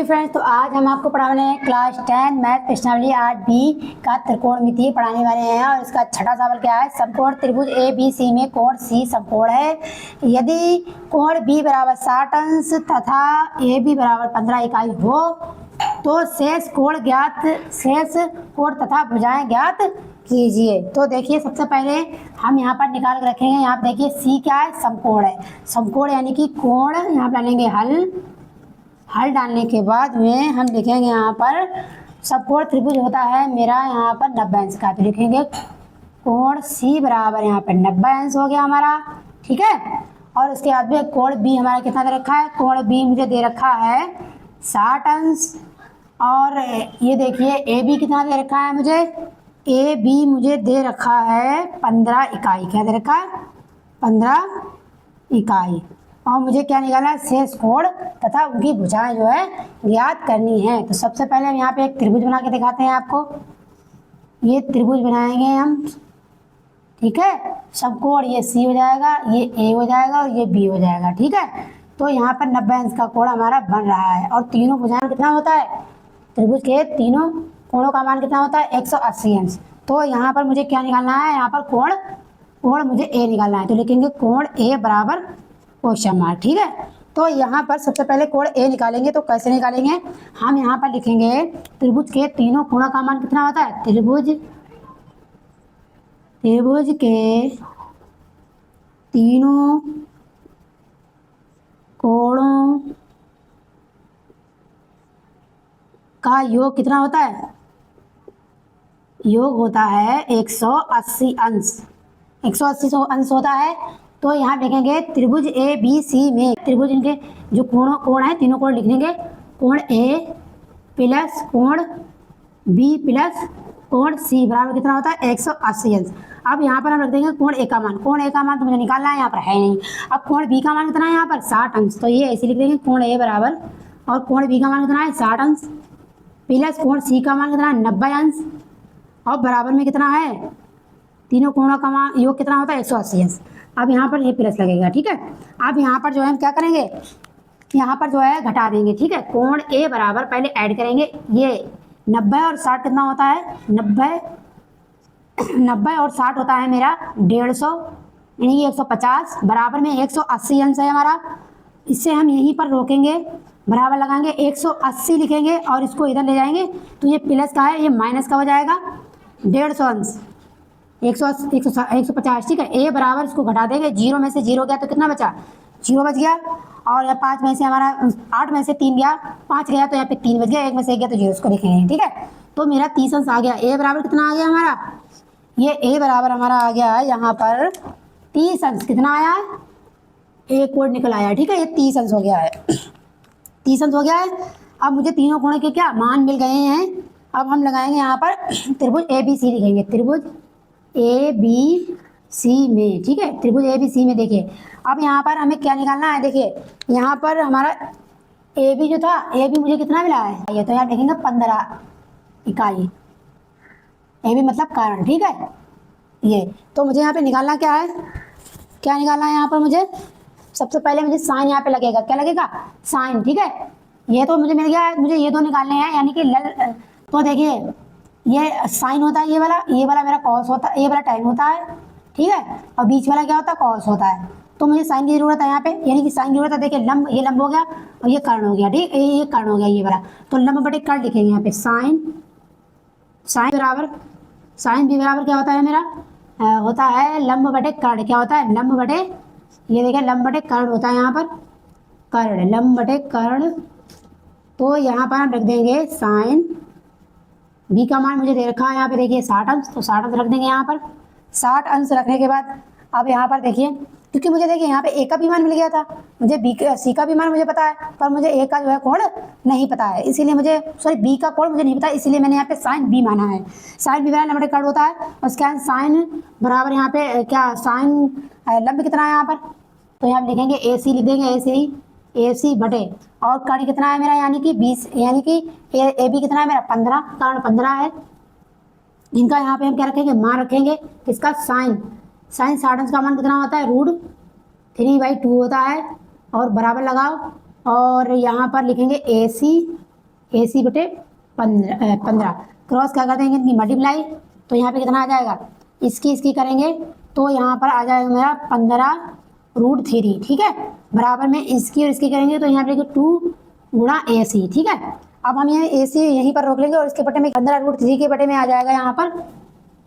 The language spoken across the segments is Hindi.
फ्रेंड्स, तो आज हम आपको पढ़ाने हैं क्लास 10 मैथ प्रश्नावली 8B का त्रिकोणमितीय पढ़ाने वाले हैं। और इसका छठा सवाल क्या है? समकोण त्रिभुज ए बी सी में कोण सी समकोण है। यदि कोण बी बराबर 60 अंश तथा ए बी बराबर 15 इकाई हो तो शेष कोण तथा भुजाएं ज्ञात कीजिए। तो देखिए, सबसे पहले हम यहाँ पर निकाल के रखेंगे। यहाँ पर देखिए सी क्या है? समकोण है। समकोण यानी कि कोण। यहाँ पर डालेंगे हल डालने के बाद में हम लिखेंगे यहाँ पर समकोण त्रिभुज होता है मेरा यहाँ पर 90 अंश का। तो लिखेंगे कोण सी बराबर यहाँ पर 90 अंश हो गया हमारा, ठीक है। और उसके बाद में कोण बी हमारा कितना दे रखा है? कोण बी मुझे दे रखा है 60 अंश। और ये देखिए ए बी कितना दे रखा है मुझे? ए बी मुझे दे रखा है 15 इकाई। क्या दे रखा है? 15 इकाई। और मुझे क्या निकालना है? शेष कोण तथा उनकी भुजाएं जो है ज्ञात करनी है। तो सबसे पहले हम यहाँ पे एक त्रिभुज बना के दिखाते हैं आपको। ये त्रिभुज बनाएंगे हम, ठीक है। समकोण ये सी हो जाएगा, ये ए हो जाएगा और ये बी हो जाएगा, ठीक है। तो यहाँ पर 90 अंश का कोण हमारा बन रहा है। और तीनों भुजाएं कितना होता है? त्रिभुज के तीनों कोणों का मान कितना होता है? 180 अंश। तो यहाँ पर मुझे क्या निकालना है? यहाँ पर कोण मुझे ए निकालना है। तो लिखेंगे कोण ए बराबर क्वेश्चन मार्क, ठीक है। तो यहाँ पर सबसे पहले कोण ए निकालेंगे। तो कैसे निकालेंगे? हम यहाँ पर लिखेंगे त्रिभुज के तीनों कोणों का मान कितना होता है? त्रिभुज के तीनों कोणों का योग कितना होता है? योग होता है 180 अंश। 180 अंश होता है। तो यहाँ लिखेंगे त्रिभुज ए बी सी में त्रिभुज इनके जो कोण है तीनों कोण लिख लेंगे। कोण ए प्लस कोण बी प्लस कोण सी बराबर कितना होता है? 180 अंश। अब यहाँ पर हम रख देंगे कोण ए का मान। कोण ए का मान तो मुझे निकालना है, यहाँ पर है नहीं। अब कोण बी का मान कितना है? यहाँ पर 60 अंश। तो ये ऐसे लिख देंगे कोण ए बराबर, और कोण बी का मान कितना है? 60 अंश प्लस कोण सी का मान कितना है? 90 अंश। और बराबर में कितना है? तीनों कोणों का मान योग कितना होता है? 180 अंश। अब यहाँ पर ये प्लस लगेगा, ठीक है। अब यहाँ पर जो है हम क्या करेंगे? यहाँ पर जो है घटा देंगे, ठीक है। कोण ए बराबर पहले ऐड करेंगे। ये 90 और 60 कितना होता है? 90 और 60 होता है मेरा 150, यानी कि 150 बराबर में 180 अंश है हमारा। इससे हम यहीं पर रोकेंगे, बराबर लगाएंगे, 180 लिखेंगे और इसको इधर ले जाएंगे। तो ये प्लस का है, ये माइनस का हो जाएगा 150 अंश 150, ठीक है। ए बराबर इसको घटा देंगे, 0 में से 0 गया तो कितना बचा? 0 बच गया। और 5 में से हमारा 8 में से 3 गया, 5 गया तो यहाँ पे 3 बच गया, 1 में से 1 गया तो 0 उसको लिखेंगे, ठीक है। तो मेरा 30 अंश आ गया। ए बराबर कितना आ गया हमारा? ये ए बराबर हमारा आ गया है यहाँ पर 30 अंश। कितना आया है? एक कोण निकल आया, ठीक है। ये 30 अंश हो गया है, 30 अंश हो गया है। अब मुझे तीनों कोणों के क्या मान मिल गए हैं। अब हम लगाएंगे यहाँ पर त्रिभुज ए बी सी लिखेंगे। त्रिभुज ए बी सी में, ठीक है। त्रिभुज ए बी सी में देखिए, अब यहाँ पर हमें क्या निकालना है? देखिए यहाँ पर हमारा ए बी जो था, ए बी मुझे कितना मिला है? ये तो यहाँ देखेंगे 15 इकाई। ए बी मतलब कारण, ठीक है। ये तो मुझे यहाँ पे निकालना क्या है? क्या निकालना है यहाँ पर मुझे? सबसे पहले मुझे साइन यहाँ पे लगेगा। क्या लगेगा? साइन, ठीक है। ये तो मुझे मिल गया है। मुझे ये दो निकालने हैं, यानी कि तो देखिए ये साइन होता है, ये वाला मेरा कॉस होता है, ये वाला टाइन होता है, ठीक है। और बीच वाला क्या होता है? कॉस होता है। तो मुझे साइन की जरूरत है यहाँ पे, यानी कि साइन की जरूरत है। देखिए लंब, ये लंब हो गया और ये कर्ण हो गया, ठीक है। ये कर्ण हो गया ये वाला। तो लंब बटे कर्ण लिखेंगे यहाँ पे। साइन बी बराबर क्या होता है मेरा? होता है लंब बटे कर्ण। क्या होता है? लंब बटे, ये देखिए लंब बटे कर्ण होता है यहाँ पर। कर्ण, लंब बटे कर्ण। तो यहाँ पर हम रख देंगे साइन बी का मान मुझे दे रखा है यहाँ पे, देखिए 60 अंश। तो 60 अंश रख देंगे यहाँ पर। 60 अंश रखने के बाद अब यहाँ पर देखिए, क्योंकि मुझे देखिए यहाँ पे ए का भी मान मिल गया था, मुझे बी का सी का भी मान मुझे पता है, पर मुझे ए का जो है कोण नहीं पता है, इसीलिए मुझे बी का कोण मुझे नहीं पता, इसीलिए मैंने यहाँ पे साइन बी माना है। साइन बी बराबर लंब कर्ण होता है। उसके बाद साइन बराबर यहाँ पे क्या? साइन लंब कितना है यहाँ पर? तो यहाँ लिखेंगे ए सी लिख देंगे, ए सी बटे, और कर्ण कितना है मेरा? यानी कि 20, यानी कि ए बी कितना है मेरा? 15, कर्ण 15 है। इनका यहाँ पे हम क्या रखेंगे? मान रखेंगे किसका? साइन 60 अंश का मान कितना होता है? √3/2 होता है। और बराबर लगाओ, और यहाँ पर लिखेंगे AC AC बटे 15 क्रॉस क्या कर देंगे इनकी मल्टीप्लाई, तो यहाँ पे कितना आ जाएगा, इसकी करेंगे तो यहाँ पर आ जाएगा मेरा 15√3, ठीक है। बराबर में इसकी और इसकी करेंगे तो यहाँ पे 2 गुणा AC, ठीक है। अब हम ये AC यहीं पर रोक लेंगे और इसके बटे में 15√3 के बटे में आ जाएगा यहाँ पर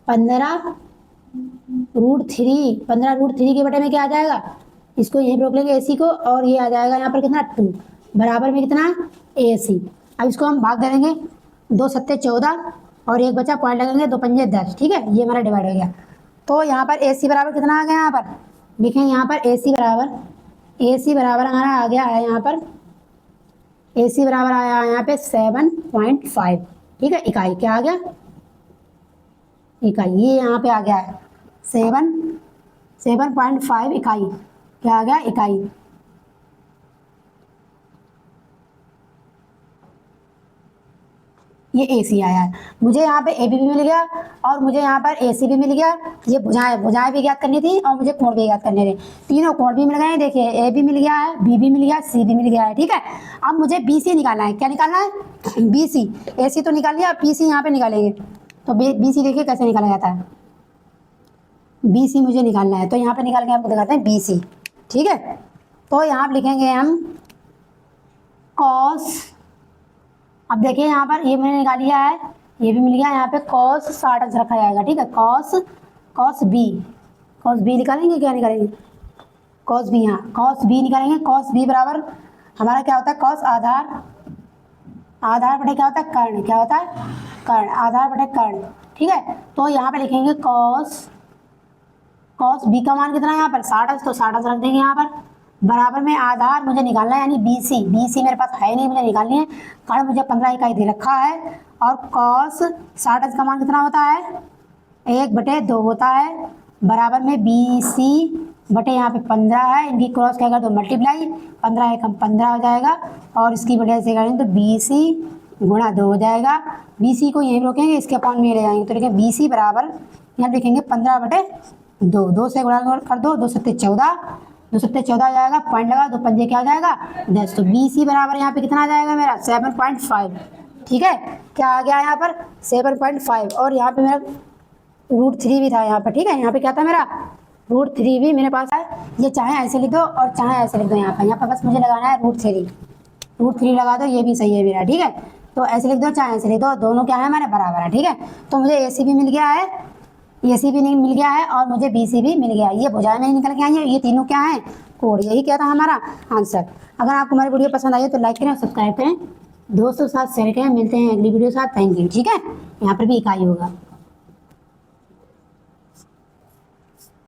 15√3 के बटे में क्या आ जाएगा, इसको यहीं रोक लेंगे AC को, और ये आ जाएगा यहाँ पर कितना 2 बराबर में कितना AC। अब इसको हम भाग दे देंगे, 2 सत्ते 14 और एक बचा पॉइंट लगेंगे, 2 पंजे 10, ठीक है। ये हमारा डिवाइड हो गया। तो यहाँ पर AC बराबर कितना आ गया, यहाँ पर देखें, यहाँ पर AC बराबर हमारा आ गया है, यहाँ पर AC बराबर आया है यहाँ पे 7.5, ठीक है। इकाई क्या आ गया, इकाई, ये यहाँ पे आ गया है 7.5 इकाई, क्या आ गया, इकाई। ये AC आया है। मुझे यहाँ पे AB भी मिल गया और मुझे यहाँ पर AC भी मिल गया। ये भुजाएं भी ज्ञात करनी थी और मुझे कोण भी ज्ञात करने थे। तीनों कोण भी मिल गए, देखिए A भी मिल गया है, B भी मिल गया है, C भी मिल गया है, ठीक है। अब मुझे BC निकालना है। क्या निकालना है, BC। AC तो निकाल लिया, BC यहाँ पे निकालेंगे। तो BC देखिए कैसे निकाला जाता है, BC मुझे निकालना है, तो यहाँ पे निकाल के आपको दिखाते हैं BC, ठीक है। तो यहाँ पे लिखेंगे हम cos, अब देखिए यहाँ पर ये मैंने निकाल लिया है, ये भी मिल गया, यहाँ पे cos 60 अंश रखा जाएगा, ठीक है। cos B निकालेंगे, क्या निकालेंगे, cos B, यहाँ cos B निकालेंगे। cos B बराबर हमारा क्या होता है, cos आधार बटे क्या होता है, कर्ण, क्या होता है, कर्ण, आधार बटे कर्ण, ठीक है। तो यहाँ पे लिखेंगे cos B का मान कितना है यहाँ पर 60 अंश, तो 60 अंश रख देंगे यहाँ पर, बराबर में आधार मुझे निकालना है यानी BC मेरे पास है नहीं, मुझे निकालनी है। कर्ण मुझे 15 इकाई दे रखा है और cos 60 का मान कितना होता है, 1/2 होता है, बराबर में BC बटे यहाँ पे 15 है, इनकी क्रॉस क्या कर दो मल्टीप्लाई, 15 एकम 15 हो जाएगा और इसकी वजह से करेंगे तो BC गुणा 2 हो जाएगा। BC को यहीं रोकेंगे, इसके अपॉन में ले जाएंगे, तो लिखेंगे BC बराबर यहाँ लिखेंगे 15/2, 2 से गुणा कर दो, 2 सत्ते 14, 2 सत्ते 14 आ जाएगा, पॉइंट लगा, 2 पंजे क्या आ जाएगा 10, तो BC बराबर यहाँ पे कितना आ जाएगा मेरा 7.5, ठीक है। क्या आ गया यहाँ पर 7.5 और यहाँ पे मेरा √3 भी था यहाँ पर, ठीक है। यहाँ पे क्या था मेरा √3 भी मेरे पास है। ये चाहे ऐसे लिख दो और चाहे ऐसे लिख दो, यहाँ पर बस मुझे लगाना है √3 लगा दो, ये भी सही है मेरा, ठीक है। तो ऐसे लिख दो चाहे ऐसे लिख दो, दोनों क्या है हमारे बराबर है, ठीक है। तो मुझे AC भी मिल गया है, AC भी मिल गया है और मुझे BC भी मिल गया है। ये भुजाएं में निकल के आई है, ये तीनों क्या है, कोण। यही क्या था हमारा आंसर। अगर आपको हमारी वीडियो पसंद आई है तो लाइक करें और सब्सक्राइब करें, दोस्तों के साथ शेयर करें। मिलते हैं अगली वीडियो के साथ, थैंक यू, ठीक है। यहाँ पर भी इकाई होगा।